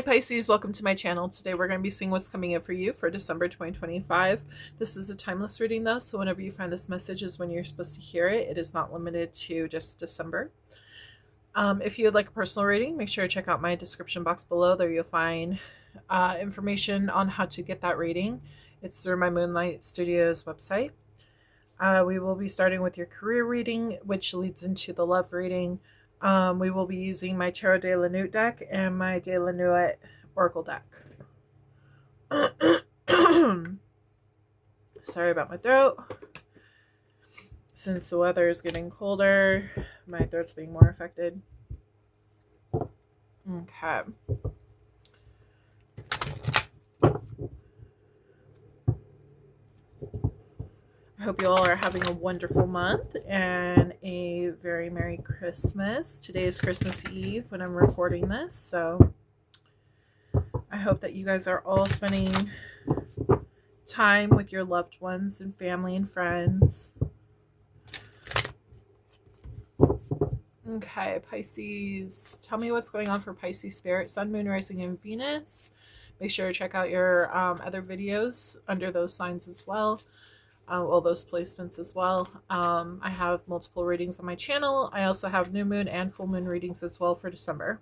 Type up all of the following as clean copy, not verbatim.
Pisces, welcome to my channel. Today we're going to be seeing what's coming in for you for December 2025. This is a timeless reading though, so whenever you find this message is when you're supposed to hear it. It is not limited to just December. If you would like a personal reading, make sure to check out my description box below. There you'll find information on how to get that reading. It's through my Moonlight Studios website. We will be starting with your career reading, which leads into the love reading. We will be using my Tarot de la Nuit deck and my de la Nuit Oracle deck. Sorry about my throat. Since the weather is getting colder, my throat's being more affected. Okay. I hope you all are having a wonderful month and a very Merry Christmas. Today is Christmas Eve when I'm recording this, so I hope that you guys are all spending time with your loved ones and family and friends. Okay, Pisces, tell me what's going on for Pisces Spirit, Sun, Moon, Rising, and Venus. Make sure to check out your other videos under those signs as well. All those placements as well. I have multiple readings on my channel. I also have new moon and full moon readings as well for December.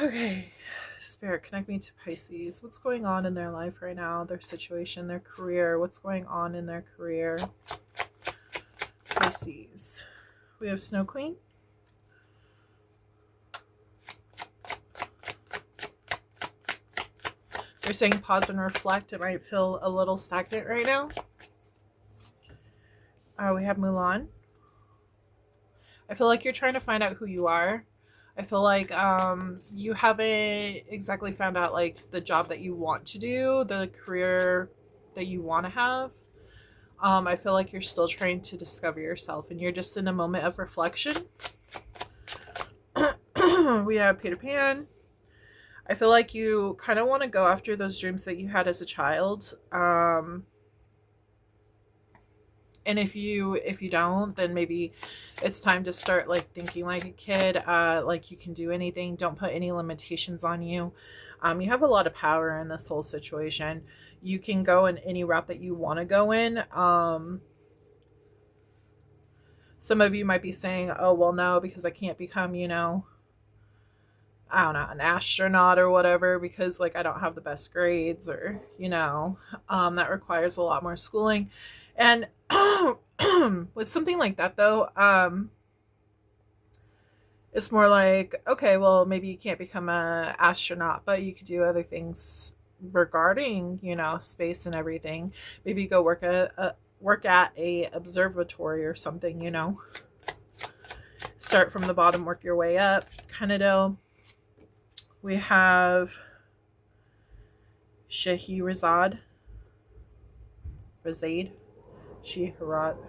Okay, Spirit, connect me to Pisces. What's going on in their life right now? Their situation, their career. What's going on in their career? Pisces. We have Snow Queen. They're saying pause and reflect. It might feel a little stagnant right now. We have Mulan. I feel like you're trying to find out who you are. I feel like you haven't exactly found out like the job that you want to do, the career that you want to have. I feel like you're still trying to discover yourself and you're just in a moment of reflection. We have Peter Pan. I feel like you kind of want to go after those dreams that you had as a child. And if you don't, then maybe it's time to start like thinking like a kid, like you can do anything. Don't put any limitations on you. You have a lot of power in this whole situation. You can go in any route that you want to go in. Some of you might be saying, oh, well, no, because I can't become, I don't know, an astronaut or whatever, because like I don't have the best grades or, that requires a lot more schooling. And with something like that though, it's more like, okay, well, maybe you can't become an astronaut, but you could do other things regarding, space and everything. Maybe go work at a observatory or something, start from the bottom, work your way up kind of deal. We have Scheherazade. Scheherazade.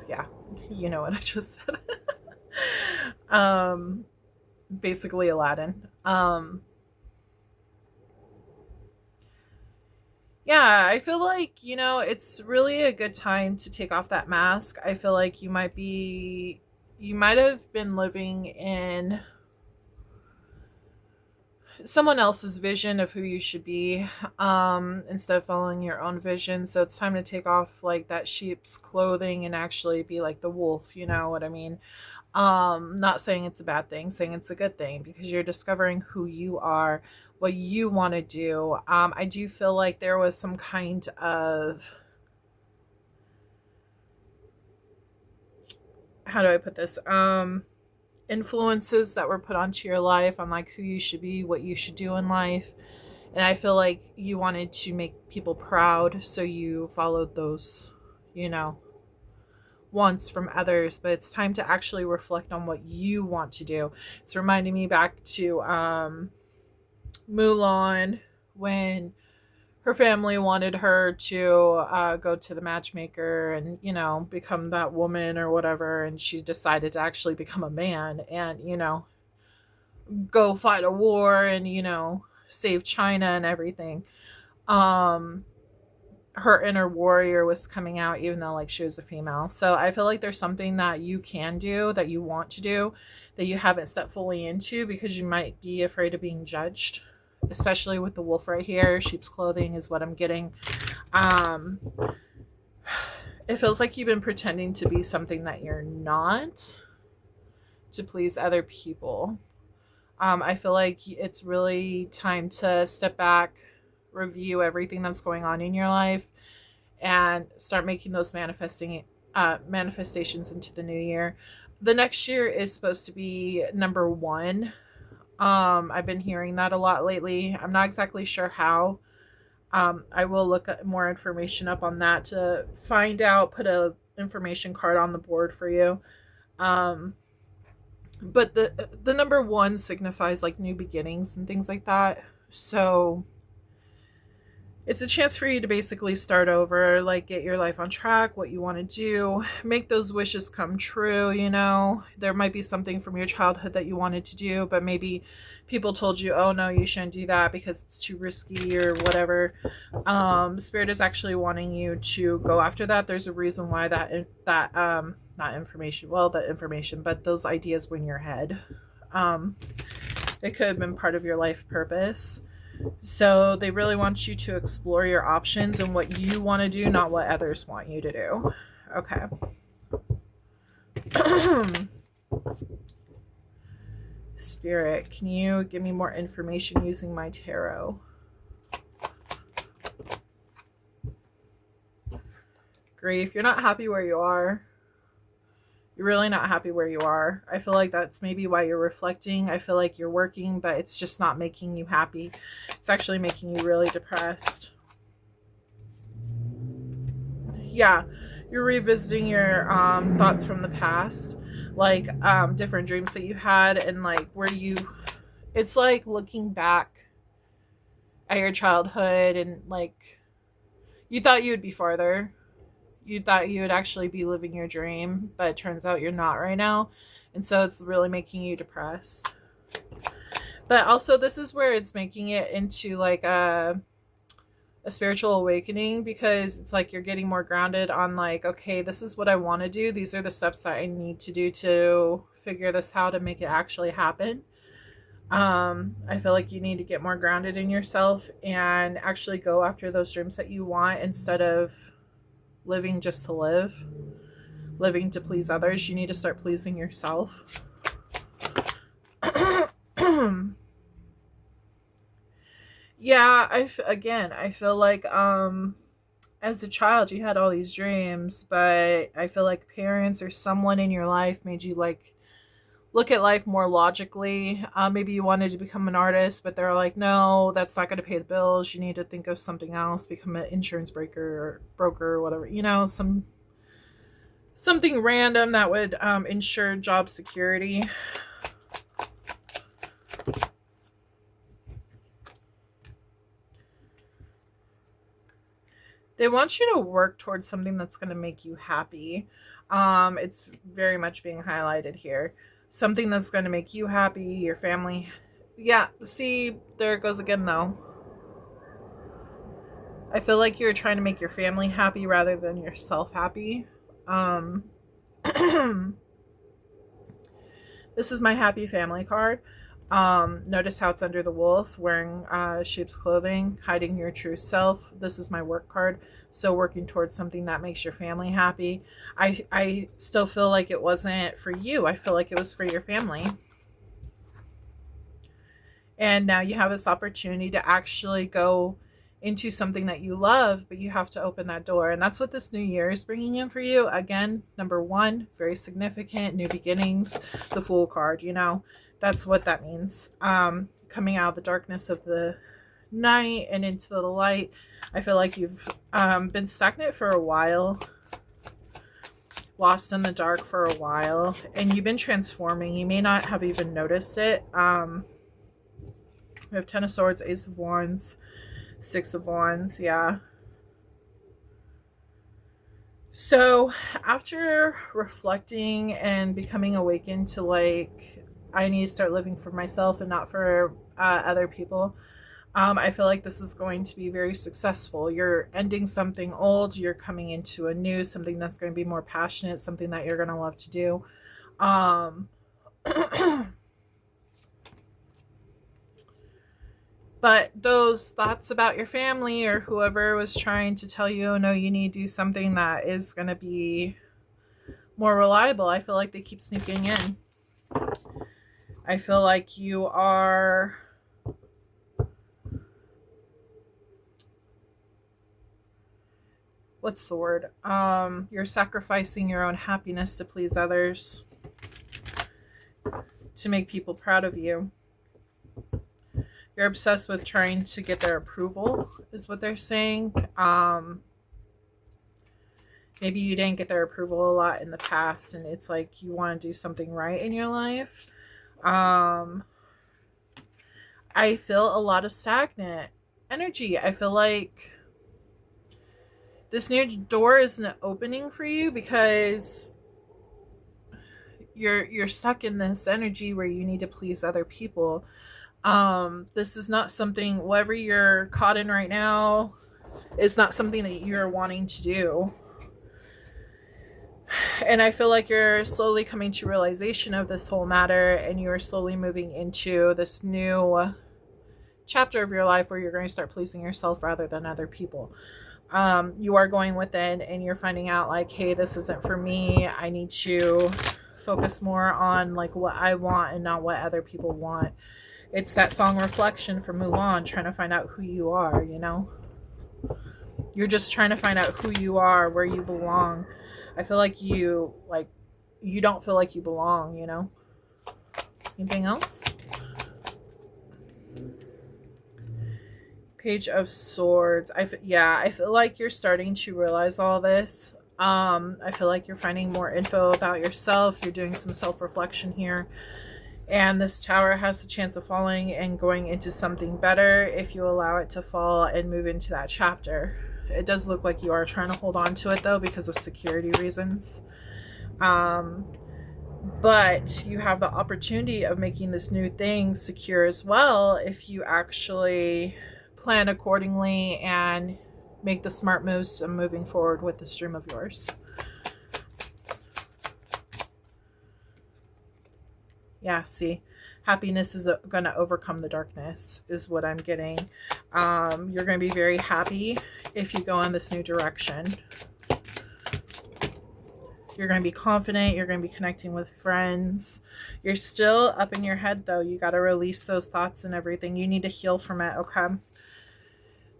Yeah, you know what I just said. Basically Aladdin. Yeah, I feel like, it's really a good time to take off that mask. I feel like you might have been living in someone else's vision of who you should be, instead of following your own vision. So it's time to take off like that sheep's clothing and actually be like the wolf, you know what I mean? Not saying it's a bad thing, saying it's a good thing, because you're discovering who you are, what you want to do. I do feel like there was some kind of, how do I put this? Influences that were put onto your life on like who you should be, what you should do in life. And I feel like you wanted to make people proud, so you followed those, wants from others. But it's time to actually reflect on what you want to do. It's reminding me back to Mulan, when her family wanted her to go to the matchmaker and, become that woman or whatever. And she decided to actually become a man and, go fight a war and, save China and everything. I her inner warrior was coming out, even though like she was a female. So I feel like there's something that you can do, that you want to do, that you haven't stepped fully into because you might be afraid of being judged, especially with the wolf right here. Sheep's clothing is what I'm getting. It feels like you've been pretending to be something that you're not to please other people. I feel like it's really time to step back, review everything that's going on in your life, and start making those manifestations into the new year. The next year is supposed to be number 1. I've been hearing that a lot lately. I'm not exactly sure how. I will look at more information up on that to find out, put a information card on the board for you. But the number 1 signifies like new beginnings and things like that. So it's a chance for you to basically start over, like get your life on track, what you want to do, make those wishes come true. You know, there might be something from your childhood that you wanted to do, but maybe people told you, oh no, you shouldn't do that because it's too risky or whatever. Spirit is actually wanting you to go after that. There's a reason why that information, but those ideas were in your head. It could have been part of your life purpose. So they really want you to explore your options and what you want to do, not what others want you to do. Okay. Spirit, can you give me more information using my tarot? Grief, you're not happy where you are. You're really not happy where you are. I feel like that's maybe why you're reflecting. I feel like you're working, but it's just not making you happy. It's actually making you really depressed. Yeah, you're revisiting your thoughts from the past, like different dreams that you had, and like it's like looking back at your childhood, and like you thought you would be farther. You thought you would actually be living your dream, but it turns out you're not right now. And so it's really making you depressed. But also this is where it's making it into like a spiritual awakening, because it's like you're getting more grounded on like, okay, this is what I want to do. These are the steps that I need to do to figure this out to make it actually happen. I feel like you need to get more grounded in yourself and actually go after those dreams that you want, instead of living just to live, living to please others. You need to start pleasing yourself. Yeah, I feel like as a child you had all these dreams, but I feel like parents or someone in your life made you like look at life more logically. Maybe you wanted to become an artist, but they're like, no, that's not going to pay the bills. You need to think of something else, become an insurance broker or whatever, you know, something random that would ensure job security. They want you to work towards something that's going to make you happy. It's very much being highlighted here. Something that's going to make you happy, your family. Yeah, see, there it goes again, though. I feel like you're trying to make your family happy rather than yourself happy. This is my happy family card. Notice how it's under the wolf, wearing sheep's clothing, hiding your true self. This is my work card. So working towards something that makes your family happy. I still feel like it wasn't for you. I feel like it was for your family. And now you have this opportunity to actually go into something that you love, but you have to open that door. And that's what this new year is bringing in for you. Again, number 1, very significant, new beginnings, the Fool card, you know. That's what that means. Coming out of the darkness of the night and into the light. I feel like you've been stagnant for a while, lost in the dark for a while, and you've been transforming. You may not have even noticed it. We have 10 of Swords, Ace of Wands, 6 of Wands, yeah. So after reflecting and becoming awakened to like, I need to start living for myself and not for other people. I feel like this is going to be very successful. You're ending something old, you're coming into a new, something that's going to be more passionate, something that you're going to love to do. But those thoughts about your family or whoever was trying to tell you, oh, no, you need to do something that is going to be more reliable, I feel like they keep sneaking in. I feel like you are... what's the word? You're sacrificing your own happiness to please others, to make people proud of you. You're obsessed with trying to get their approval, is what they're saying. Maybe you didn't get their approval a lot in the past, and it's like you want to do something right in your life. I feel a lot of stagnant energy. I feel like this new door isn't opening for you because you're stuck in this energy where you need to please other people. This is not something, whatever you're caught in right now, is not something that you're wanting to do. And I feel like you're slowly coming to realization of this whole matter, and you're slowly moving into this new chapter of your life where you're going to start pleasing yourself rather than other people. You are going within and you're finding out like, hey, this isn't for me. I need to focus more on like what I want and not what other people want. It's that song Reflection from Mulan, trying to find out who you are, you know? You're just trying to find out who you are, where you belong. I feel like you don't feel like you belong, you know? Anything else? Page of Swords. I feel like you're starting to realize all this. I feel like you're finding more info about yourself. You're doing some self-reflection here. And this tower has the chance of falling and going into something better if you allow it to fall and move into that chapter. It does look like you are trying to hold on to it though because of security reasons. But you have the opportunity of making this new thing secure as well if you actually plan accordingly and make the smart moves of moving forward with this dream of yours. Yeah, see, happiness is going to overcome the darkness is what I'm getting. You're going to be very happy if you go in this new direction. You're going to be confident. You're going to be connecting with friends. You're still up in your head, though. You got to release those thoughts and everything. You need to heal from it, okay?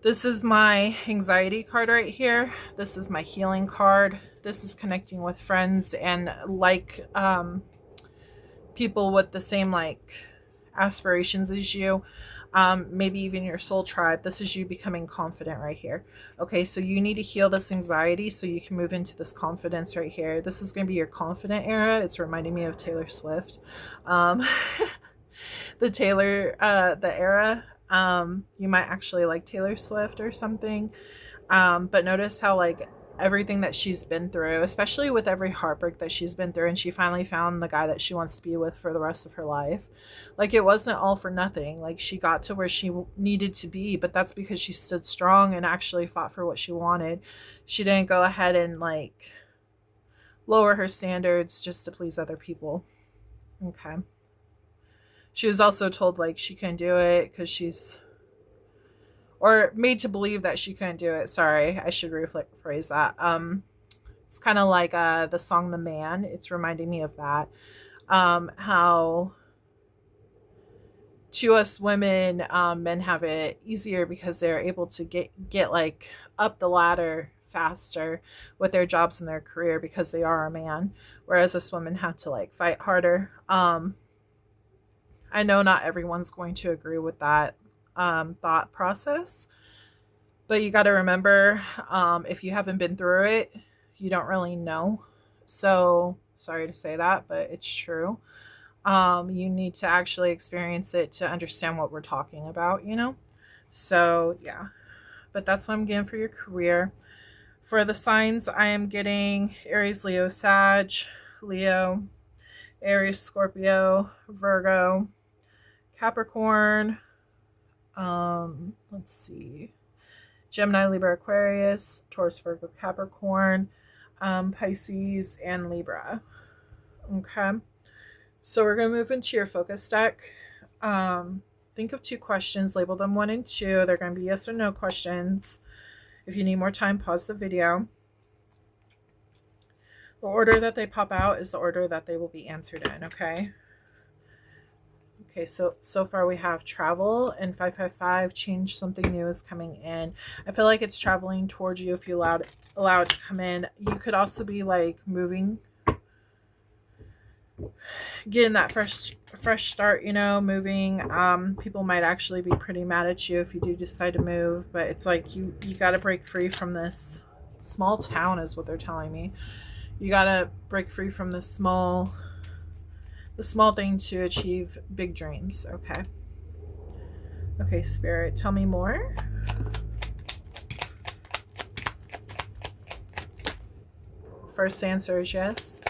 This is my anxiety card right here. This is my healing card. This is connecting with friends and like people with the same like aspirations as you. Maybe even your soul tribe. This is you becoming confident right here. Okay, so you need to heal this anxiety so you can move into this confidence right here. This is going to be your confident era. It's reminding me of Taylor Swift. The era. You might actually like Taylor Swift or something. But notice how like everything that she's been through, especially with every heartbreak that she's been through, and she finally found the guy that she wants to be with for the rest of her life. Like it wasn't all for nothing. Like she got to where she needed to be, but that's because she stood strong and actually fought for what she wanted. She didn't go ahead and like lower her standards just to please other people. Okay. She was also told like she couldn't do it because she's, or made to believe that she couldn't do it. Sorry, I should rephrase that. It's kind of like the song The Man. It's reminding me of that. How to us women, men have it easier because they're able to get like up the ladder faster with their jobs and their career because they are a man, whereas us women have to like fight harder. I know not everyone's going to agree with that thought process, but you got to remember, if you haven't been through it, you don't really know. So sorry to say that, but it's true. You need to actually experience it to understand what we're talking about, you know? So yeah, but that's what I'm getting for your career. For the signs, I am getting Aries, Leo, Sag, Leo, Aries, Scorpio, Virgo, Capricorn, Let's see. Gemini, Libra, Aquarius, Taurus, Virgo, Capricorn, Pisces, and Libra. Okay. So we're going to move into your focus deck. Think of 2 questions, label them 1 and 2. They're going to be yes or no questions. If you need more time, pause the video. The order that they pop out is the order that they will be answered in, okay? Okay, so far we have travel and 555, change, something new is coming in. I feel like it's traveling towards you if you allow it to come in. You could also be like moving, getting that fresh start, you know, moving. People might actually be pretty mad at you if you do decide to move, but it's like you got to break free from this small town is what they're telling me. You got to break free from this small thing to achieve big dreams. Okay, Spirit, tell me more. First answer is yes.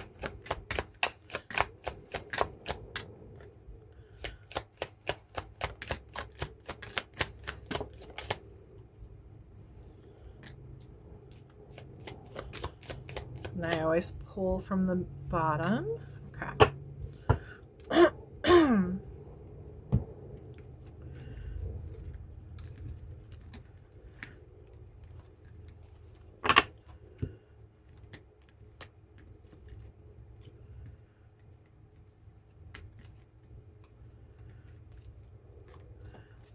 And I always pull from the bottom. Okay.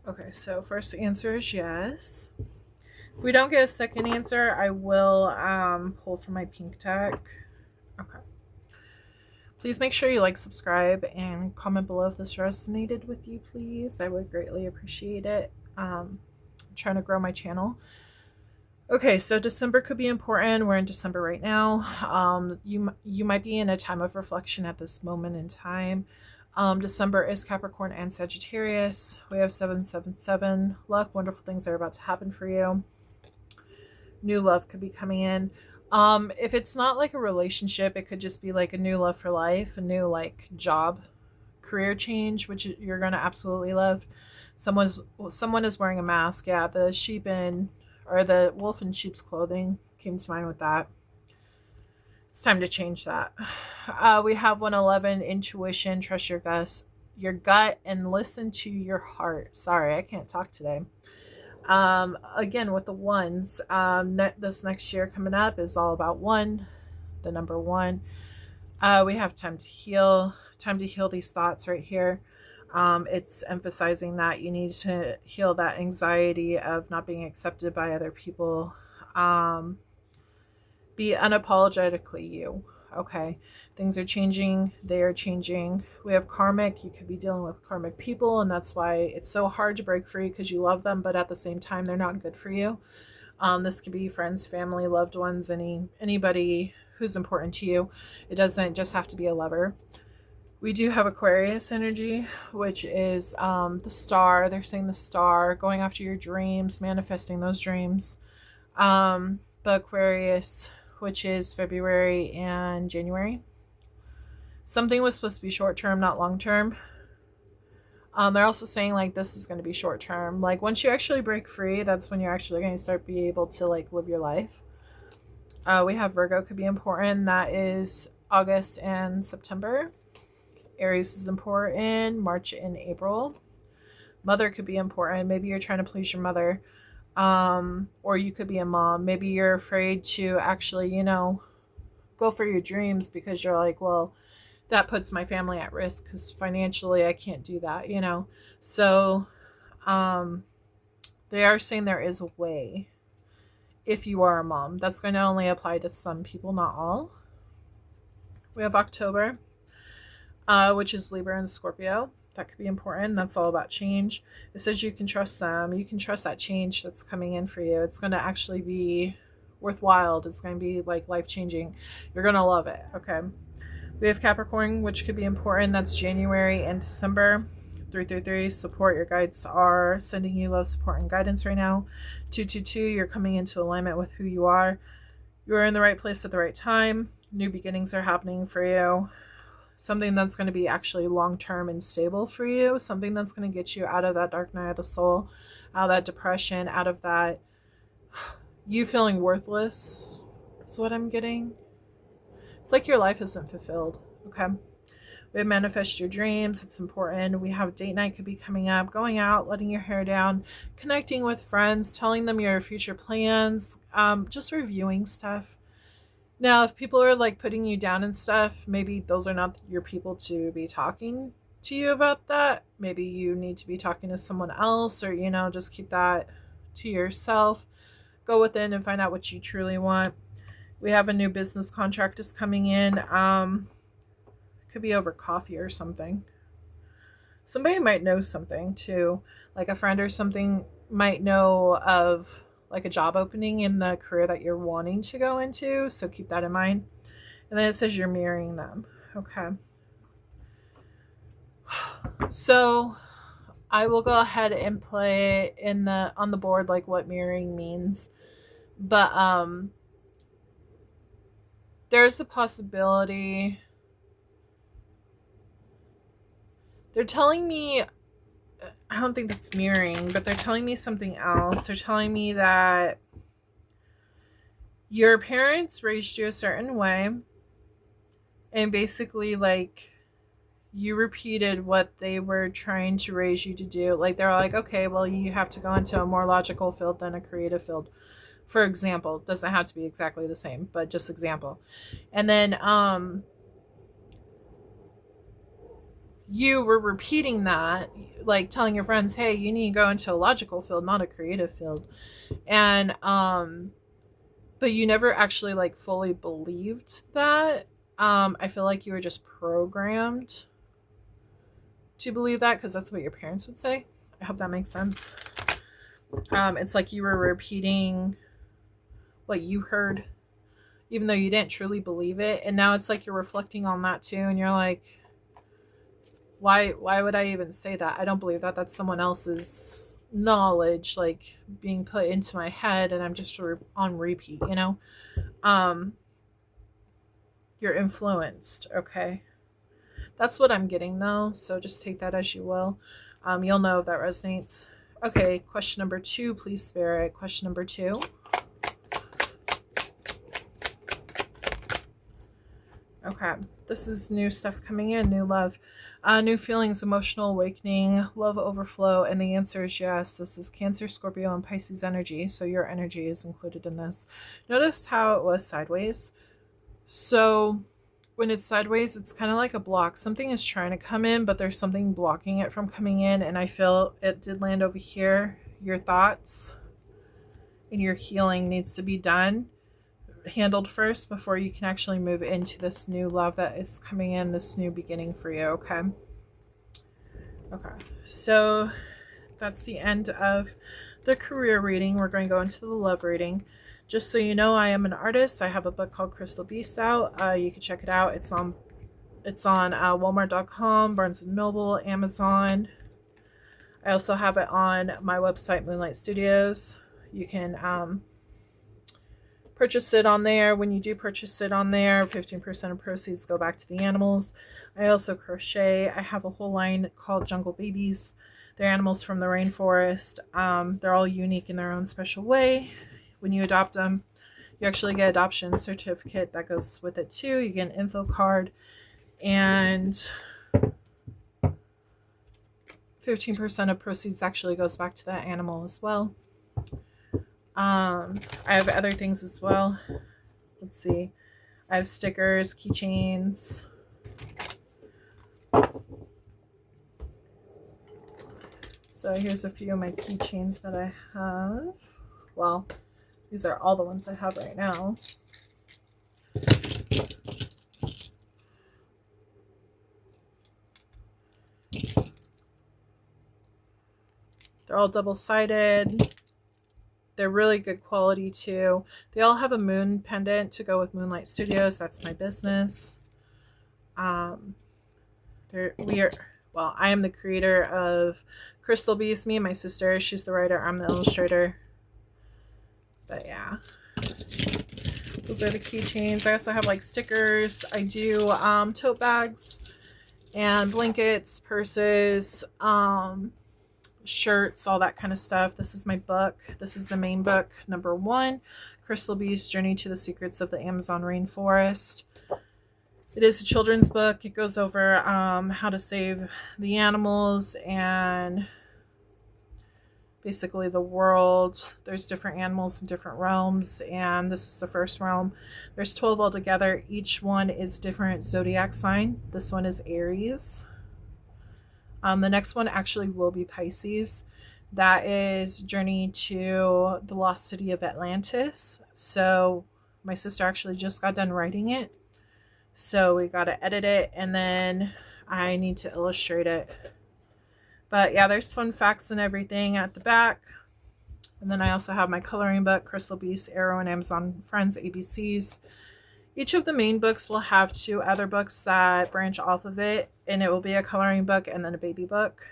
Okay, so first answer is yes. If we don't get a second answer, I will pull from my pink deck. Okay. Please make sure you like, subscribe, and comment below if this resonated with you, please. I would greatly appreciate it. I'm trying to grow my channel. Okay, so December could be important. We're in December right now. You might be in a time of reflection at this moment in time. December is Capricorn and Sagittarius. We have 777. Luck, wonderful things are about to happen for you. New love could be coming in. If it's not like a relationship, it could just be like a new love for life, a new like job, career change, which you're going to absolutely love. Someone is wearing a mask. Yeah, the the wolf in sheep's clothing came to mind with that. It's time to change that. We have 111, intuition, trust your gut and listen to your heart. Sorry, I can't talk today. Again, with the ones, this next year coming up is all about 1, the number 1. We have time to heal these thoughts right here. It's emphasizing that you need to heal that anxiety of not being accepted by other people. Be unapologetically you. Okay, things are changing. They are changing. We have karmic. You could be dealing with karmic people, and that's why it's so hard to break free, because you love them, but at the same time, they're not good for you. This could be friends, family, loved ones, anybody who's important to you. It doesn't just have to be a lover. We do have Aquarius energy, which is the star. They're saying the star, going after your dreams, manifesting those dreams. But Aquarius, which is February and January. Something was supposed to be short term, not long term. They're also saying like this is going to be short term. Like once you actually break free, that's when you're actually going to start being able to like live your life. We have Virgo could be important. That is August and September. Aries is important, March and April. Mother could be important. Maybe you're trying to please your mother. Or you could be a mom. Maybe you're afraid to actually, go for your dreams because you're like, well, that puts my family at risk because financially I can't do that, So, they are saying there is a way if you are a mom. That's going to only apply to some people, not all. We have October, which is Libra and Scorpio. That could be important. That's all about change. It says you can trust them. You can trust that change that's coming in for you. It's going to actually be worthwhile. It's going to be like life-changing. You're going to love it. Okay. We have Capricorn, which could be important. That's January and December. 333, support. Your guides are sending you love, support, and guidance right now. 222, you're coming into alignment with who you are. You are in the right place at the right time. New beginnings are happening for you. something that's going to be actually long-term and stable for you, something that's going to get you out of that dark night of the soul, out of that depression, out of that you feeling worthless is what I'm getting. It's like your life isn't fulfilled. Okay. We have manifest your dreams. It's important. We have date night could be coming up, going out, letting your hair down, connecting with friends, telling them your future plans, just reviewing stuff. Now, if people are like putting you down and stuff, maybe those are not your people to be talking to you about that. Maybe you need to be talking to someone else, or, you know, just keep that to yourself. Go within and find out what you truly want. We have a new business contract is coming in. Could be over coffee or something. Somebody might know something too, like a friend or something might know of like a job opening in the career that you're wanting to go into, so keep that in mind. And then it says you're mirroring them. Okay, so I will go ahead and play in the on the board like what mirroring means, but there's a possibility. They're telling me, I don't think that's mirroring, but they're telling me something else. They're telling me that your parents raised you a certain way, and basically like you repeated what they were trying to raise you to do. Like they're like, okay, well, you have to go into a more logical field than a creative field. For example, doesn't have to be exactly the same, but just example. And then you were repeating that, like telling your friends, hey, you need to go into a logical field, not a creative field. And but you never actually like fully believed that. I feel like you were just programmed to believe that, because that's what your parents would say. I hope that makes sense. It's like you were repeating what you heard, even though you didn't truly believe it. And now it's like you're reflecting on that too, and you're like, why would I even say that? I don't believe that. That's someone else's knowledge, like being put into my head, and I'm just on repeat, you know? You're influenced, okay? That's what I'm getting though, so just take that as you will. You'll know if that resonates. Okay, question number 2, please, Spirit. Question number 2. Okay, this is new stuff coming in, new love. New feelings, emotional awakening, love overflow, and the answer is yes. This is Cancer, Scorpio, and Pisces energy, so your energy is included in this. Notice how it was sideways. So when it's sideways, it's kind of like a block. Something is trying to come in, but there's something blocking it from coming in, and I feel it did land over here. Your thoughts and your healing needs to be handled first before you can actually move into this new love that is coming in, this new beginning for you. Okay, so that's the end of the career reading. We're going to go into the love reading. Just so you know, I am an artist. I have a book called Crystal Beast out. You can check it out. It's on Walmart.com, Barnes & Noble, Amazon. I also have it on my website, Moonlight Studios. You can purchase it on there. When you do purchase it on there, 15% of proceeds go back to the animals. I also crochet. I have a whole line called Jungle Babies. They're animals from the rainforest. They're all unique in their own special way. When you adopt them, you actually get an adoption certificate that goes with it too. You get an info card, and 15% of proceeds actually goes back to that animal as well. I have other things as well. Let's see. I have stickers, keychains. So here's a few of my keychains that I have. Well, these are all the ones I have right now. They're all double-sided. They're really good quality too. They all have a moon pendant to go with Moonlight Studios. That's my business. I am the creator of Crystal Beast. Me and my sister. She's the writer. I'm the illustrator. But yeah, those are the keychains. I also have like stickers. I do tote bags. and blankets, purses, shirts, all that kind of stuff. This is my book. This is the main book, number 1, Crystal Beast: Journey to the Secrets of the Amazon Rainforest. It is a children's book. It goes over how to save the animals and basically the world. There's different animals in different realms, and this is the first realm. There's 12 altogether. Each one is different zodiac sign. This one is Aries. The next one actually will be Pisces. That is Journey to the Lost City of Atlantis. So my sister actually just got done writing it. So we got to edit it, and then I need to illustrate it. But yeah, there's fun facts and everything at the back. And then I also have my coloring book, Crystal Beast, Arrow, and Amazon Friends ABCs. Each of the main books will have 2 other books that branch off of it, and it will be a coloring book and then a baby book.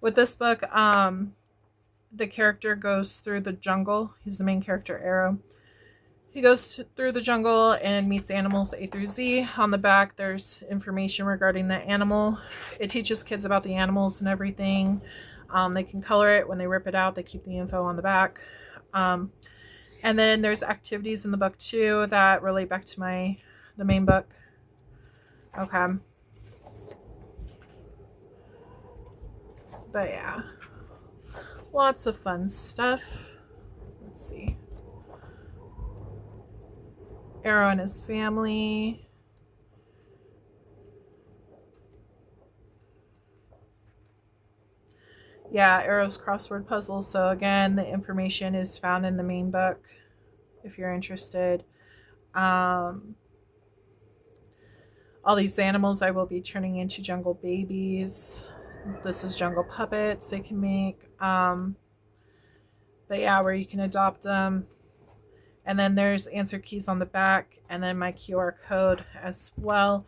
With this book, the character goes through the jungle. He's the main character, Arrow. He goes through the jungle and meets animals A through Z. On the back, there's information regarding the animal. It teaches kids about the animals and everything. They can color it. When they rip it out, they keep the info on the back. And then there's activities in the book too that relate back to the main book. Okay. But yeah, lots of fun stuff. Let's see. Arrow and his family. Yeah, Arrow's crossword puzzle. So again, the information is found in the main book if you're interested. All these animals I will be turning into jungle babies. This is jungle puppets they can make. But yeah, where you can adopt them. And then there's answer keys on the back, and then my QR code as well.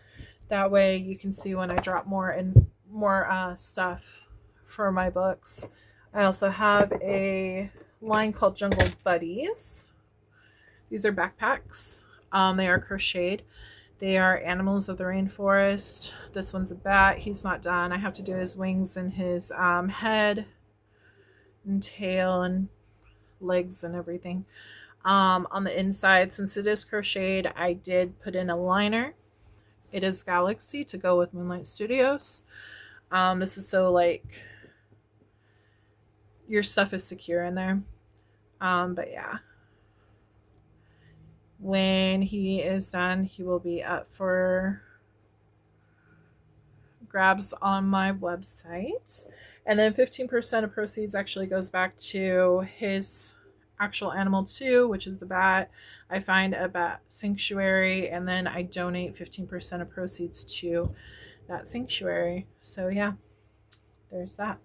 That way you can see when I drop more and more stuff for my books. I also have a line called Jungle Buddies. These are backpacks. They are crocheted. They are animals of the rainforest. This one's a bat. He's not done. I have to do his wings and his head and tail and legs and everything. On the inside, since it is crocheted, I did put in a liner. It is Galaxy to go with Moonlight Studios. This is so like your stuff is secure in there. But yeah, when he is done, he will be up for grabs on my website. And then 15% of proceeds actually goes back to his actual animal too, which is the bat. I find a bat sanctuary, and then I donate 15% of proceeds to that sanctuary. So yeah, there's that.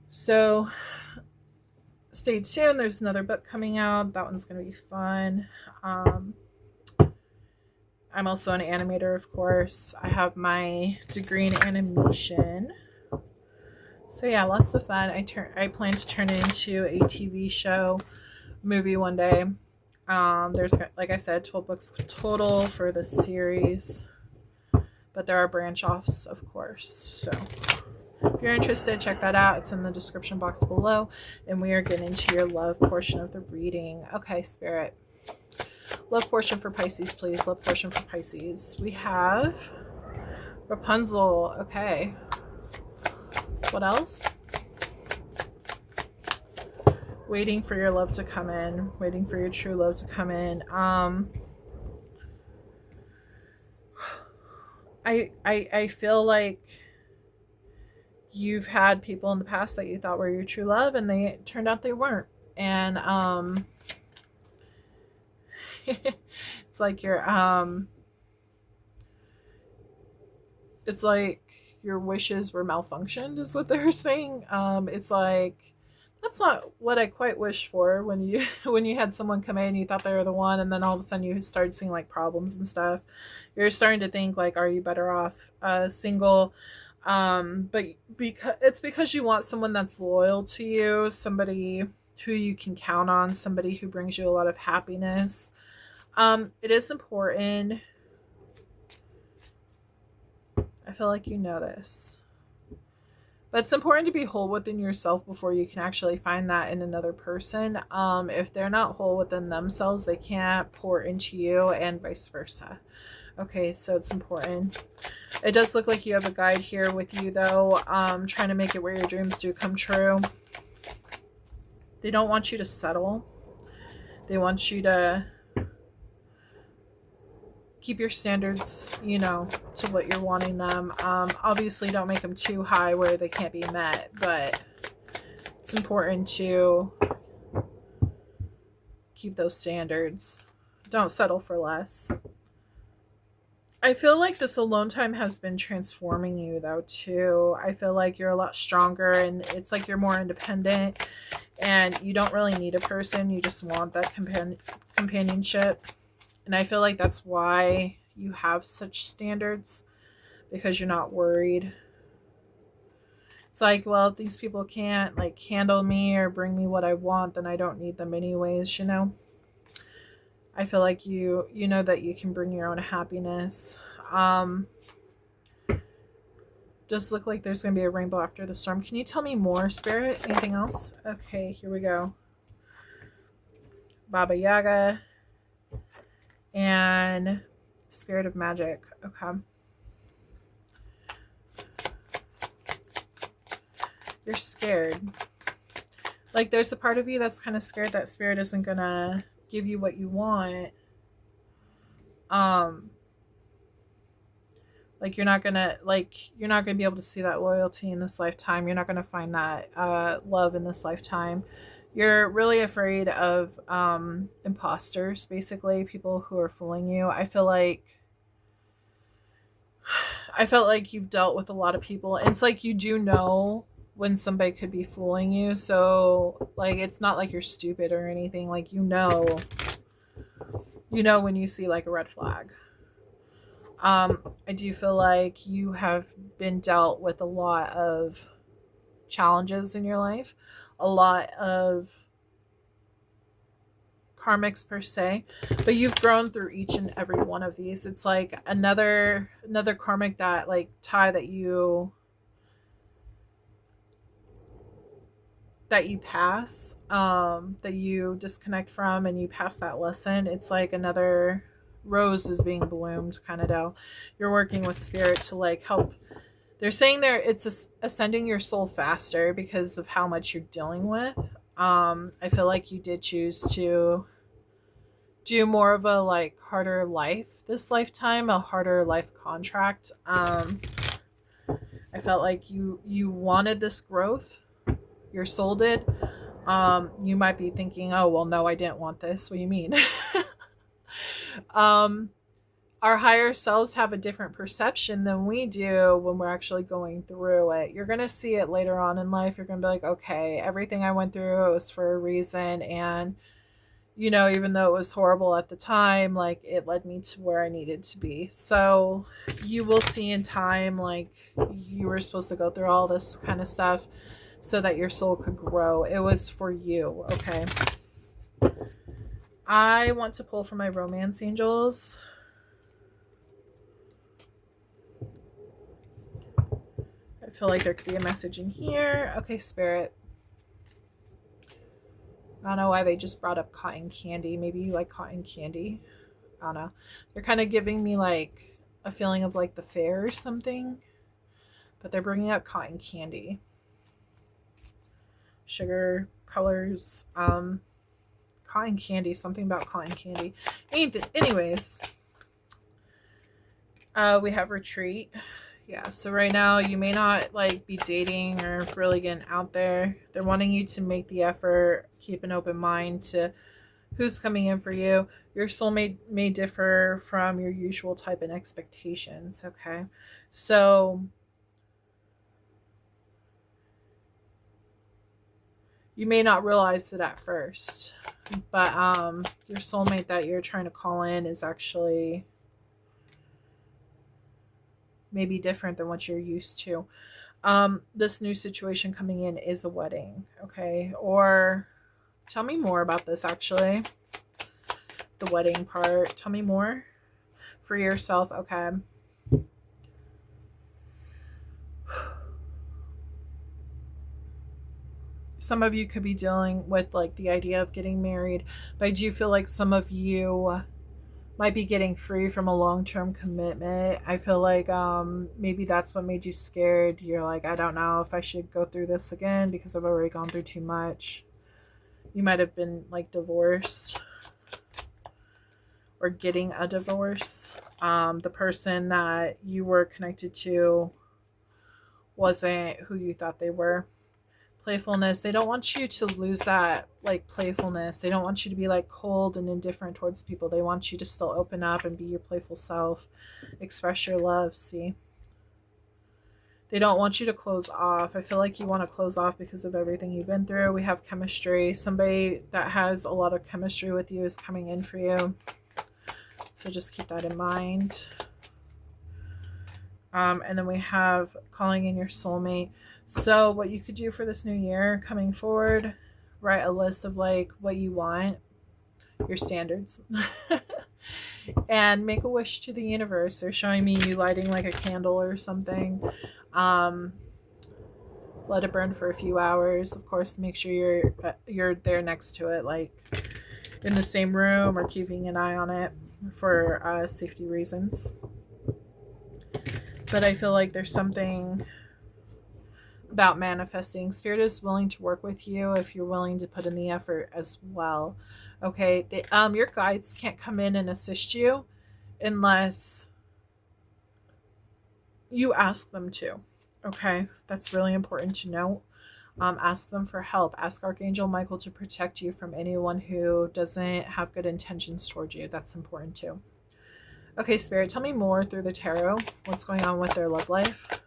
So stay tuned. There's another book coming out. That one's going to be fun. I'm also an animator, of course. I have my degree in animation. So yeah, lots of fun. I plan to turn it into a TV show, movie one day. There's, like I said, 12 books total for the series, but there are branch offs, of course. So if you're interested, check that out. It's in the description box below, and we are getting into your love portion of the reading. Okay, Spirit. Love portion for Pisces, please. Love portion for Pisces. We have Rapunzel. Okay. What else? Waiting for your love to come in. Waiting for your true love to come in. I feel like you've had people in the past that you thought were your true love, and they turned out they weren't. And it's like it's like your wishes were malfunctioned, is what they're saying. It's like, that's not what I quite wished for when you had someone come in, you thought they were the one, and then all of a sudden you started seeing like problems and stuff. You're starting to think like, are you better off single? But because you want someone that's loyal to you, somebody who you can count on, somebody who brings you a lot of happiness. It is important. I feel like you know this. But it's important to be whole within yourself before you can actually find that in another person. If they're not whole within themselves, they can't pour into you, and vice versa. Okay, so it's important. It does look like you have a guide here with you, though, trying to make it where your dreams do come true. They don't want you to settle. They want you to keep your standards, you know, to what you're wanting them. Obviously, don't make them too high where they can't be met, but it's important to keep those standards. Don't settle for less. I feel like this alone time has been transforming you, though, too. I feel like you're a lot stronger, and it's like you're more independent, and you don't really need a person. You just want that companionship. And I feel like that's why you have such standards, because you're not worried. It's like, well, if these people can't like handle me or bring me what I want, then I don't need them anyways, you know? I feel like you know that you can bring your own happiness. Does look like there's going to be a rainbow after the storm. Can you tell me more, Spirit? Anything else? Okay, here we go. Baba Yaga. And Spirit of Magic. Okay. You're scared. Like, there's a part of you that's kind of scared that Spirit isn't gonna give you what you want. Like, you're not gonna be able to see that loyalty in this lifetime. You're not gonna find that love in this lifetime. You're really afraid of imposters, basically, people who are fooling you. I felt like you've dealt with a lot of people, and it's like you do know when somebody could be fooling you. So, like, it's not like you're stupid or anything. Like, you know when you see like a red flag. I do feel like you have been dealt with a lot of challenges in your life, a lot of karmics per se, but you've grown through each and every one of these. It's like another karmic that like tie that you pass, that you disconnect from, and you pass that lesson. It's like another rose is being bloomed kind of deal. You're working with Spirit to like help. They're saying it's ascending your soul faster because of how much you're dealing with. I feel like you did choose to do more of a like harder life this lifetime, a harder life contract. I felt like you wanted this growth. Your soul did. You might be thinking, oh, well, no, I didn't want this. What do you mean? Our higher selves have a different perception than we do when we're actually going through it. You're going to see it later on in life. You're going to be like, okay, everything I went through, it was for a reason. And, you know, even though it was horrible at the time, like, it led me to where I needed to be. So you will see in time, like, you were supposed to go through all this kind of stuff so that your soul could grow. It was for you, okay? I want to pull from my romance angels. I feel like there could be a message in here. Okay, Spirit. I don't know why they just brought up cotton candy. Maybe you like cotton candy. I don't know. They're kind of giving me like a feeling of like the fair or something. But they're bringing up cotton candy. Sugar, colors, cotton candy. Something about cotton candy. Anyways. We have retreat. Yeah, so right now you may not like be dating or really getting out there. They're wanting you to make the effort, keep an open mind to who's coming in for you. Your soulmate may differ from your usual type and expectations, okay? So you may not realize it at first, but your soulmate that you're trying to call in is actually maybe different than what you're used to. This new situation coming in is a wedding, okay? Or tell me more about this, actually. The wedding part. Tell me more for yourself, okay? some of you could be dealing with like the idea of getting married, but I do feel like some of you might be getting free from a long-term commitment. I feel like maybe that's what made you scared. You're like, I don't know if I should go through this again because I've already gone through too much. You might have been like divorced or getting a divorce. The person that you were connected to wasn't who you thought they were. Playfulness. They don't want you to lose that like playfulness. They don't want you to be like cold and indifferent towards people. They want you to still open up and be your playful self. Express your love. See? They don't want you to close off. I feel like you want to close off because of everything you've been through. We have chemistry. Somebody that has a lot of chemistry with you is coming in for you. So just keep that in mind. And then we have calling in your soulmate. So what you could do for this new year coming forward, write a list of like what you want, your standards, and make a wish to the universe. They're showing me you lighting like a candle or something. Let it burn for a few hours. Of course, make sure you're there next to it, like in the same room or keeping an eye on it for safety reasons. But I feel like there's something about manifesting. Spirit is willing to work with you if you're willing to put in the effort as well. Okay, your guides can't come in and assist you unless you ask them to. Okay, that's really important to know. Ask them for help. Ask Archangel Michael to protect you from anyone who doesn't have good intentions towards you. That's important too. Okay, Spirit, tell me more through the tarot. What's going on with their love life?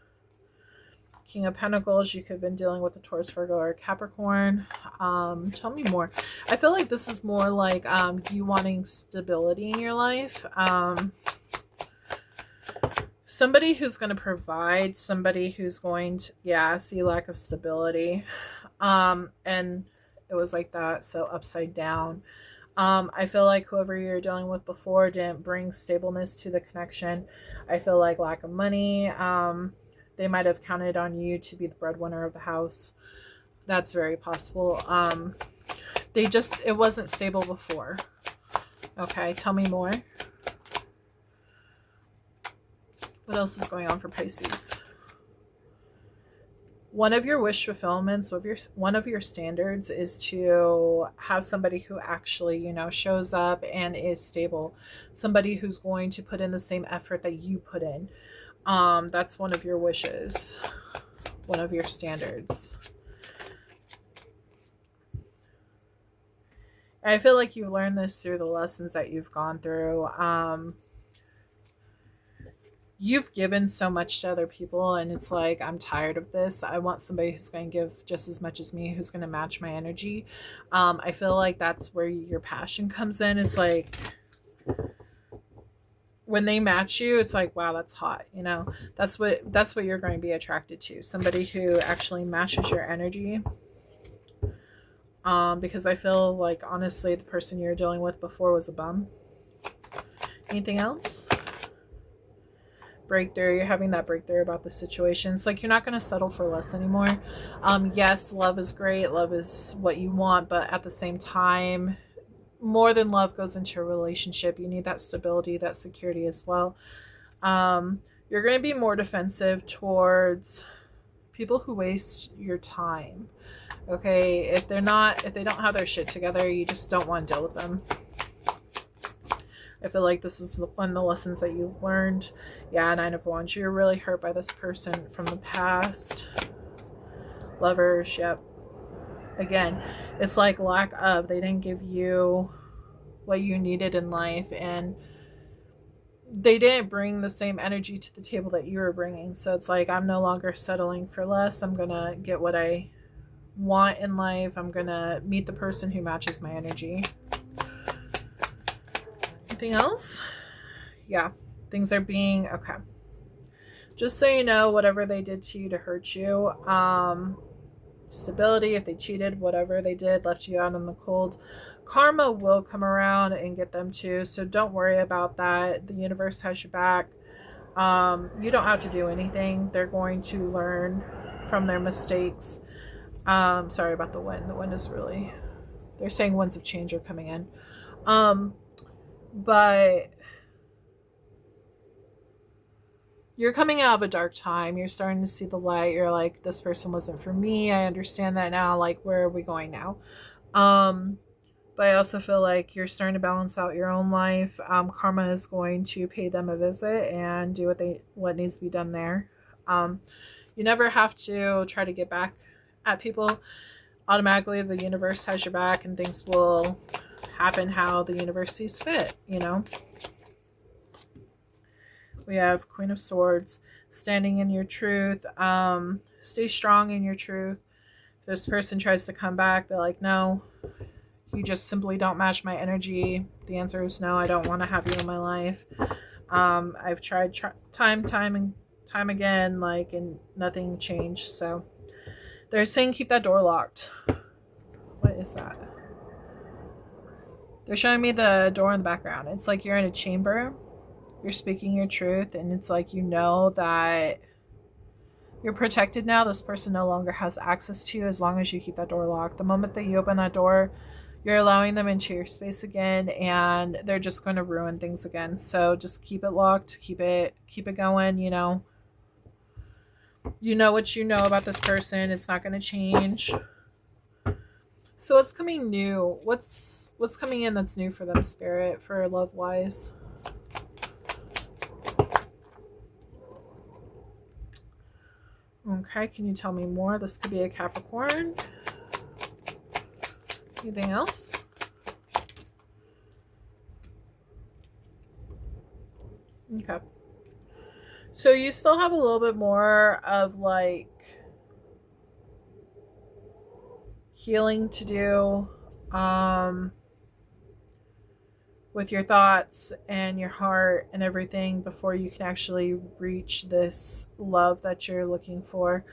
King of Pentacles, you could have been dealing with a Taurus, Virgo, or Capricorn. Tell me more. I feel like this is more like you wanting stability in your life. Somebody who's going to provide, somebody who's going to, yeah, see lack of stability. And it was like that, so upside down. I feel like whoever you're dealing with before didn't bring stableness to the connection. I feel like lack of money. They might have counted on you to be the breadwinner of the house. That's very possible. It wasn't stable before. Okay, tell me more. What else is going on for Pisces? One of your wish fulfillments, one of your standards is to have somebody who actually, shows up and is stable. Somebody who's going to put in the same effort that you put in. That's one of your wishes. One of your standards. I feel like you've learned this through the lessons that you've gone through. You've given so much to other people and it's like, I'm tired of this. I want somebody who's going to give just as much as me, who's going to match my energy. I feel like that's where your passion comes in. It's like when they match you, it's like, wow, that's hot. That's what you're going to be attracted to. Somebody who actually matches your energy. Because I feel like, honestly, the person you're dealing with before was a bum. Anything else? Breakthrough. You're having that breakthrough about the situation. It's like you're not going to settle for less anymore. Yes, love is great. Love is what you want. But at the same time, more than love goes into a relationship. You need that stability, that security as well. You're going to be more defensive towards people who waste your time. Okay, if they don't have their shit together, you just don't want to deal with them. I feel like this is one of the lessons that you've learned. Yeah, Nine of Wands. You're really hurt by this person from the past. Lovers, yep. Again, it's like lack of. They didn't give you what you needed in life, and they didn't bring the same energy to the table that you were bringing. So it's like, I'm no longer settling for less. I'm going to get what I want in life. I'm going to meet the person who matches my energy. Anything else? Yeah, things are being okay. Just so you know, whatever they did to you to hurt you, stability, if they cheated, whatever they did, left you out in the cold, karma will come around and get them too. So don't worry about that. The universe has your back. You don't have to do anything. They're going to learn from their mistakes. Sorry about the wind. The wind is really, they're saying winds of change are coming in. But you're coming out of a dark time. You're starting to see the light. You're like, this person wasn't for me. I understand that now. Like, where are we going now? But I also feel like you're starting to balance out your own life. Karma is going to pay them a visit and do what needs to be done there. You never have to try to get back at people. Automatically, the universe has your back, and things will happen how the universe sees fit, you know. We have Queen of Swords, standing in your truth. Stay strong in your truth. If this person tries to come back, be like, no, you just simply don't match my energy. The answer is no, I don't want to have you in my life. I've tried time and time again, like, and nothing changed. So they're saying keep that door locked. What is that? They're showing me the door in the background. It's like you're in a chamber. You're speaking your truth, and it's like you know that you're protected now. This person no longer has access to you as long as you keep that door locked. The moment that you open that door, you're allowing them into your space again, and they're just going to ruin things again. So just keep it locked, keep it going, you know. You know what you know about this person. It's not going to change. So what's coming new? What's coming in that's new for them, Spirit, for love wise? Okay, can you tell me more? This could be a Capricorn. Anything else? Okay. So you still have a little bit more of like healing to do with your thoughts and your heart and everything before you can actually reach this love that you're looking for.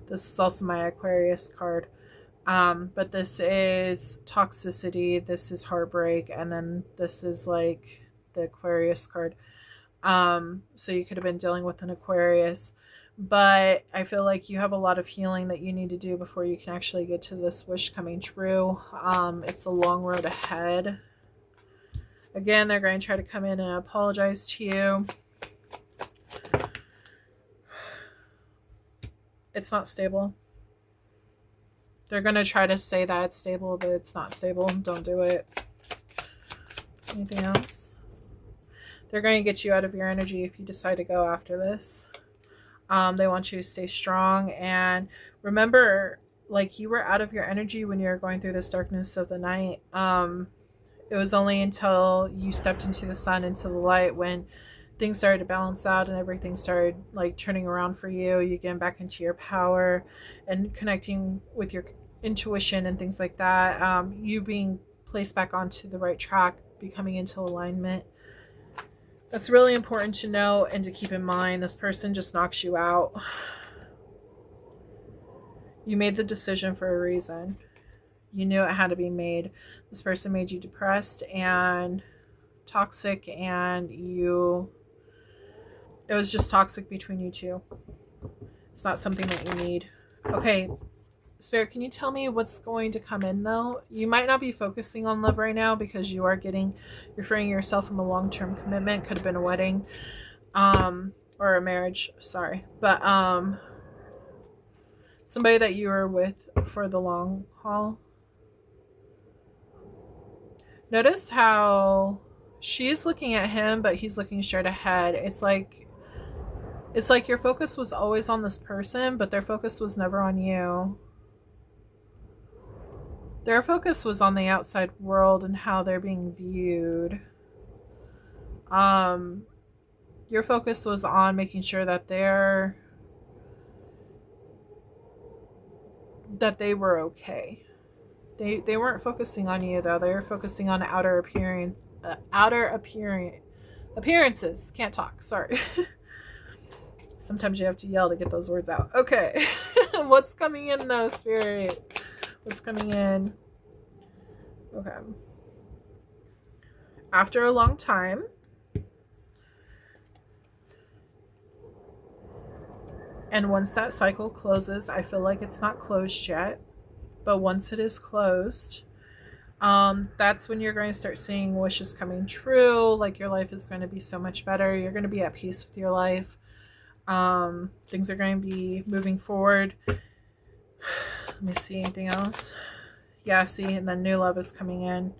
This is also my Aquarius card. But this is toxicity, this is heartbreak, and then this is like the Aquarius card. So you could have been dealing with an Aquarius, but I feel like you have a lot of healing that you need to do before you can actually get to this wish coming true. It's a long road ahead. Again, they're going to try to come in and apologize to you. It's not stable. They're going to try to say that it's stable, but it's not stable. Don't do it. Anything else? They're going to get you out of your energy if you decide to go after this. They want you to stay strong. And remember, like, you were out of your energy when you were going through this darkness of the night. It was only until you stepped into the sun, into the light, when things started to balance out and everything started like turning around for you. You getting back into your power and connecting with your intuition and things like that. You being placed back onto the right track, becoming into alignment. That's really important to know and to keep in mind. This person just knocks you out. You made the decision for a reason. You knew it had to be made. This person made you depressed and toxic, and it was just toxic between you two. It's not something that you need. Okay, Spirit, can you tell me what's going to come in though? You might not be focusing on love right now because you're freeing yourself from a long-term commitment. Could have been a wedding, or a marriage, sorry. But somebody that you were with for the long haul. Notice how she's looking at him, but he's looking straight ahead. It's like your focus was always on this person, but their focus was never on you. Their focus was on the outside world and how they're being viewed. Your focus was on making sure that they were okay. They weren't focusing on you though. They were focusing on appearances. Can't talk. Sorry. Sometimes you have to yell to get those words out. Okay. What's coming in though, Spirit? What's coming in? Okay. After a long time, And once that cycle closes, I feel like it's not closed yet, but once it is closed, that's when you're going to start seeing wishes coming true. Like your life is going to be so much better. You're going to be at peace with your life. Things are going to be moving forward. Let me see, anything else? Yeah, see, and then new love is coming in.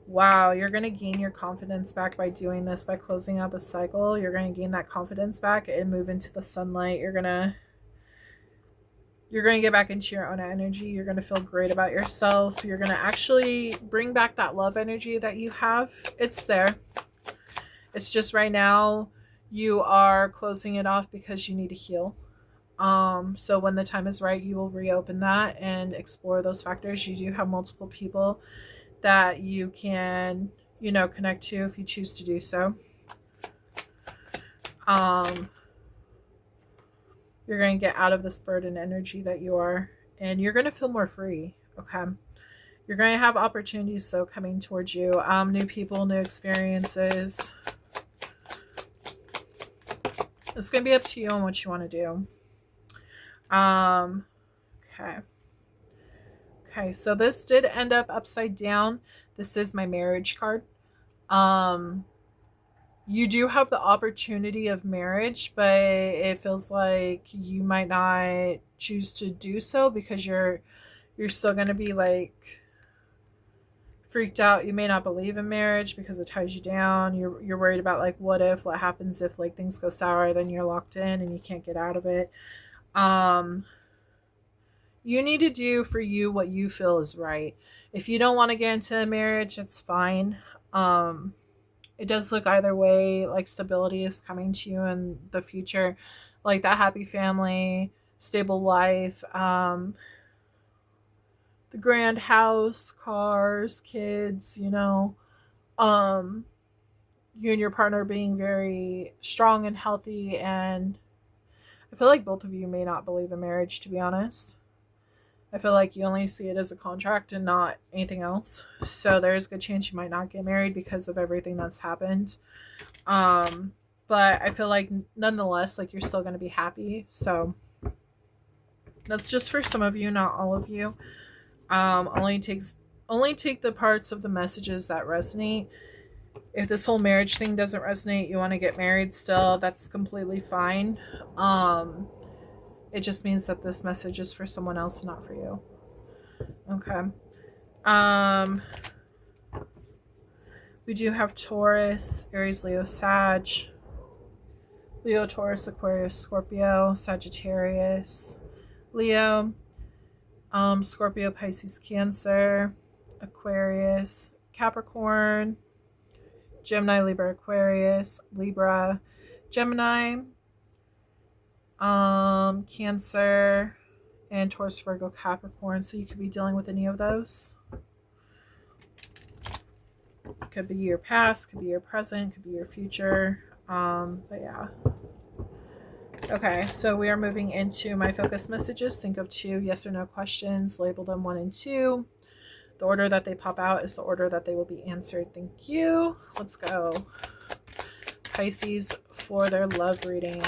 Wow, you're going to gain your confidence back by doing this, by closing out the cycle. You're going to gain that confidence back and move into the sunlight. You're going to get back into your own energy. You're going to feel great about yourself. You're going to actually bring back that love energy that you have. It's there. It's just right now you are closing it off because you need to heal. So when the time is right, you will reopen that and explore those factors. You do have multiple people that you can, connect to if you choose to do so. You're going to get out of this burden energy that you are, and you're going to feel more free. Okay. You're going to have opportunities though coming towards you. New people, new experiences. It's going to be up to you on what you want to do. Okay, so this did end up upside down. This is my marriage card. You do have the opportunity of marriage, but it feels like you might not choose to do so because you're still going to be like freaked out. You may not believe in marriage because it ties you down. You're worried about like what happens if like things go sour, then you're locked in and you can't get out of it. You need to do for you what you feel is right. If you don't want to get into a marriage, it's fine. It does look either way, like stability is coming to you in the future, like that happy family, stable life, the grand house, cars, kids, you and your partner being very strong and healthy. And I feel like both of you may not believe in marriage, to be honest. I feel like you only see it as a contract and not anything else. So there's a good chance you might not get married because of everything that's happened. But I feel like nonetheless, like you're still going to be happy. So that's just for some of you, not all of you. Only take the parts of the messages that resonate. If this whole marriage thing doesn't resonate, you want to get married still, that's completely fine. It just means that this message is for someone else, not for you. Okay. We do have Taurus, Aries, Leo, Sag. Leo, Taurus, Aquarius, Scorpio, Sagittarius, Leo, Scorpio, Pisces, Cancer, Aquarius, Capricorn, Gemini, Libra, Aquarius, Libra, Gemini, Cancer, and Taurus, Virgo, Capricorn. So you could be dealing with any of those. Could be your past, could be your present, could be your future. But yeah. Okay, so we are moving into my focus messages. Think of 2 yes or no questions. Label them 1 and 2. The order that they pop out is the order that they will be answered. Thank you. Let's go. Pisces for their love reading.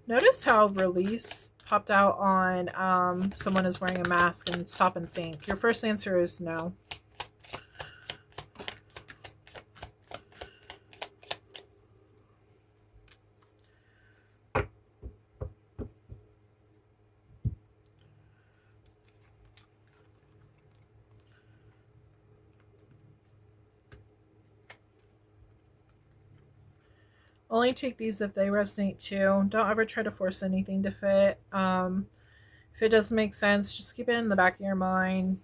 Notice how release popped out on someone is wearing a mask and stop and think. Your first answer is no. Only take these if they resonate too. Don't ever try to force anything to fit. If it doesn't make sense, just keep it in the back of your mind.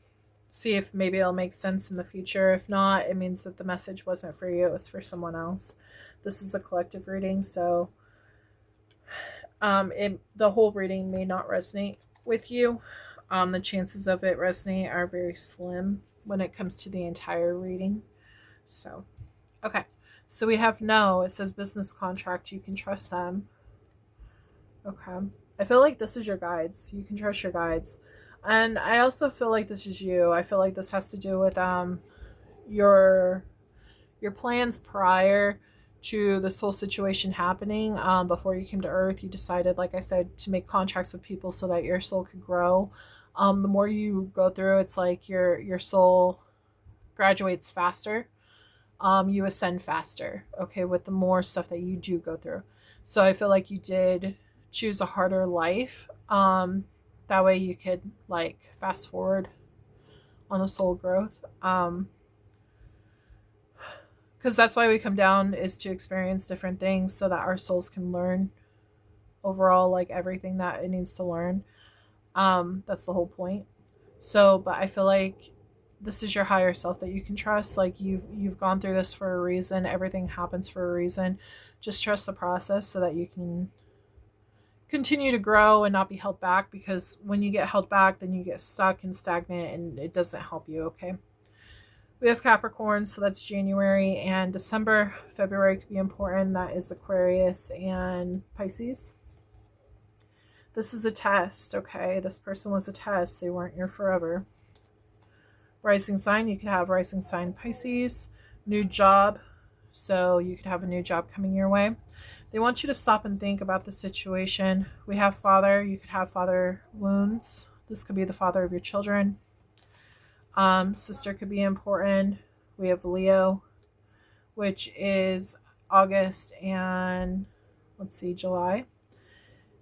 See if maybe it'll make sense in the future. If not, it means that the message wasn't for you. It was for someone else. This is a collective reading, so the whole reading may not resonate with you. The chances of it resonate are very slim when it comes to the entire reading. So, okay. So we have no. It says business contract. You can trust them. Okay. I feel like this is your guides. You can trust your guides. And I also feel like this is you. I feel like this has to do with your plans prior to this whole situation happening. Before you came to Earth, you decided, like I said, to make contracts with people so that your soul could grow. The more you go through, it's like your soul graduates faster. You ascend faster, okay, with the more stuff that you do go through. So I feel like you did choose a harder life. That way you could like fast forward on the soul growth. Because that's why we come down, is to experience different things so that our souls can learn overall like everything that it needs to learn. That's the whole point. So, but I feel like this is your higher self that you can trust. Like you've gone through this for a reason. Everything happens for a reason. Just trust the process so that you can continue to grow and not be held back, because when you get held back, then you get stuck and stagnant and it doesn't help you, okay? We have Capricorn, so that's January and December. February could be important. That is Aquarius and Pisces. This is a test, okay? This person was a test. They weren't here forever. Rising sign, you could have rising sign Pisces. New job, so you could have a new job coming your way. They want you to stop and think about the situation. We have father. You could have father wounds. This could be the father of your children. Sister could be important. We have Leo, which is August and let's see, July.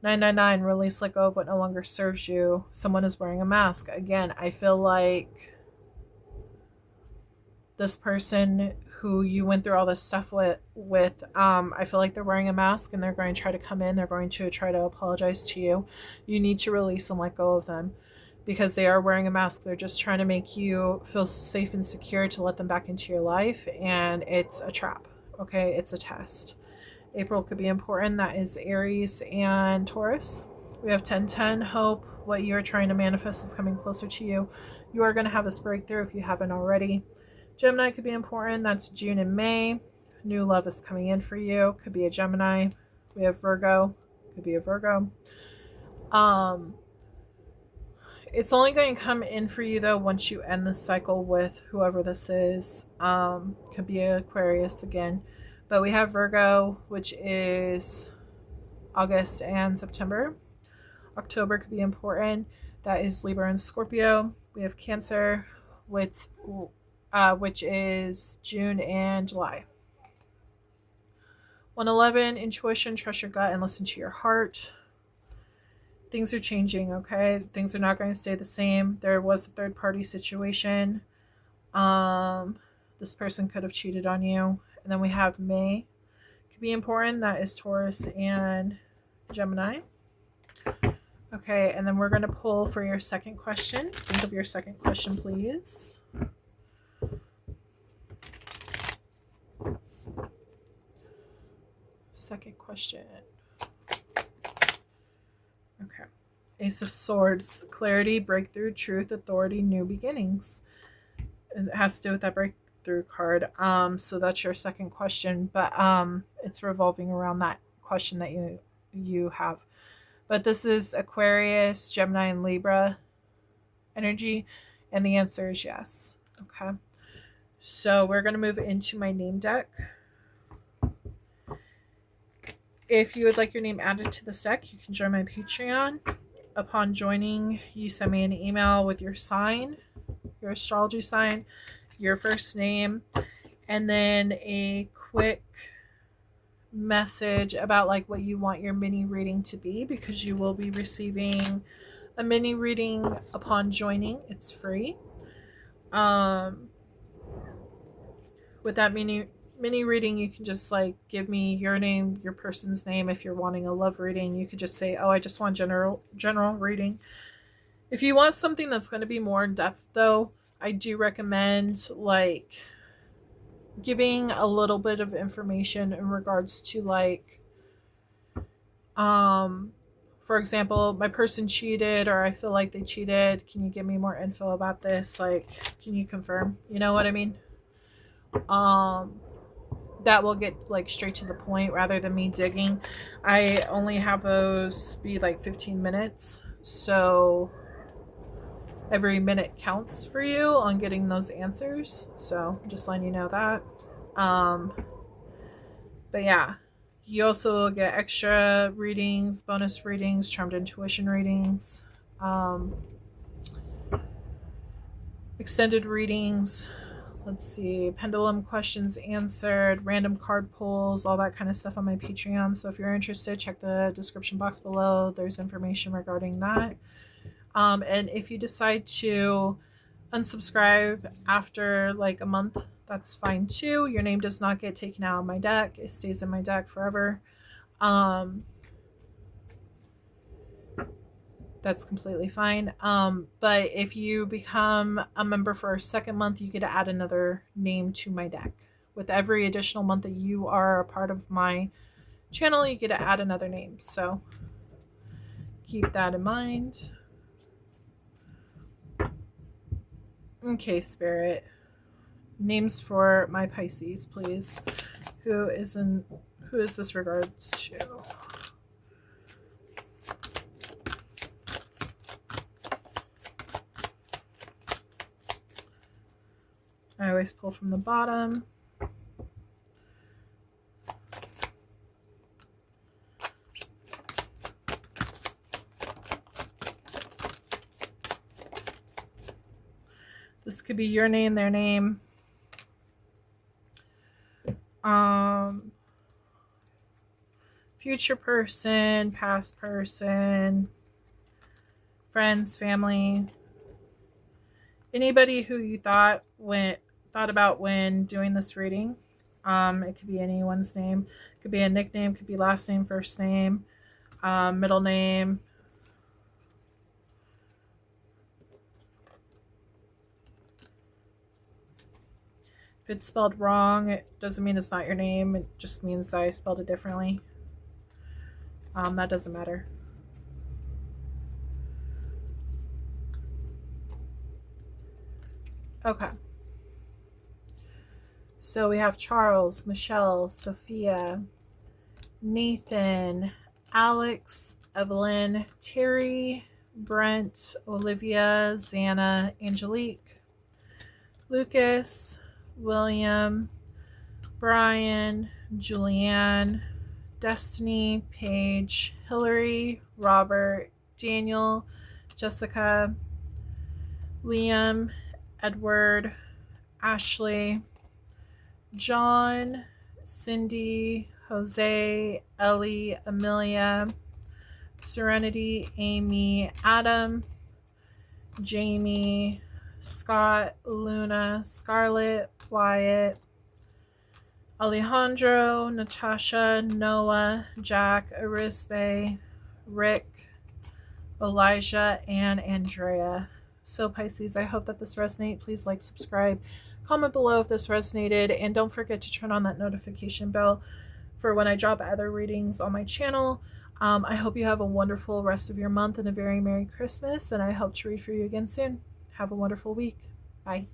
999, release, let go of what no longer serves you. Someone is wearing a mask. Again, I feel like this person who you went through all this stuff with, I feel like they're wearing a mask and they're going to try to come in. They're going to try to apologize to you. You need to release and let go of them because they are wearing a mask. They're just trying to make you feel safe and secure to let them back into your life. And it's a trap. Okay. It's a test. April could be important. That is Aries and Taurus. We have 1010, hope. What you are trying to manifest is coming closer to you. You are going to have this breakthrough if you haven't already. Gemini could be important. That's June and May. New love is coming in for you. Could be a Gemini. We have Virgo. Could be a Virgo. It's only going to come in for you though once you end this cycle with whoever this is. Could be Aquarius again. But we have Virgo, which is August and September. October could be important. That is Libra and Scorpio. We have Cancer, which is June and July. 111, intuition, trust your gut and listen to your heart. Things are changing, okay? Things are not going to stay the same. There was a third party situation. This person could have cheated on you. And then we have May. Could be important. That is Taurus and Gemini. Okay, and then we're going to pull for your second question. Think of your second question, please. Second question. Okay. Ace of Swords. Clarity, breakthrough, truth, authority, new beginnings. It has to do with that breakthrough card. So that's your second question, but it's revolving around that question that you have. But this is Aquarius, Gemini, and Libra energy, and the answer is yes. Okay. So we're going to move into my name deck. If you would like your name added to this deck, you can join my Patreon. Upon joining, you send me an email with your sign, your astrology sign, your first name, and then a quick message about like what you want your mini reading to be, because you will be receiving a mini reading upon joining. It's free. With that mini reading, you can just like give me your name, your person's name. If you're wanting a love reading, you could just say, oh, I just want general reading. If you want something that's going to be more in depth though, I do recommend like giving a little bit of information in regards to like, for example, my person cheated, or I feel like they cheated. Can you give me more info about this? Like, can you confirm? You know what I mean? That will get like straight to the point rather than me digging. I only have those be like 15 minutes. So every minute counts for you on getting those answers. So just letting you know that. But yeah, you also get extra readings, bonus readings, charmed intuition readings, extended readings. Let's see, pendulum questions answered, random card pulls, all that kind of stuff on my Patreon. So if you're interested, check the description box below. There's information regarding that. And if you decide to unsubscribe after like a month, that's fine too. Your name does not get taken out of my deck. It stays in my deck forever. That's completely fine. But if you become a member for a second month, you get to add another name to my deck. With every additional month that you are a part of my channel, you get to add another name. So keep that in mind. Okay, Spirit. Names for my Pisces, please. Who is this regards to? I always pull from the bottom. This could be your name, their name. Future person, past person, friends, family. Anybody who you thought about when doing this reading. It could be anyone's name. It could be a nickname, could be last name, first name, middle name. If it's spelled wrong, it doesn't mean it's not your name. It just means that I spelled it differently. That doesn't matter. Okay. So we have Charles, Michelle, Sophia, Nathan, Alex, Evelyn, Terry, Brent, Olivia, Xana, Angelique, Lucas, William, Brian, Julianne, Destiny, Paige, Hillary, Robert, Daniel, Jessica, Liam, Edward, Ashley, John, Cindy, Jose, Ellie, Amelia, Serenity, Amy, Adam, Jamie, Scott, Luna, Scarlett, Wyatt, Alejandro, Natasha, Noah, Jack, Arisbe, Rick, Elijah, and Andrea. So Pisces, I hope that this resonates. Please like, subscribe, comment below if this resonated, and don't forget to turn on that notification bell for when I drop other readings on my channel. I hope you have a wonderful rest of your month and a very Merry Christmas, and I hope to read for you again soon. Have a wonderful week. Bye.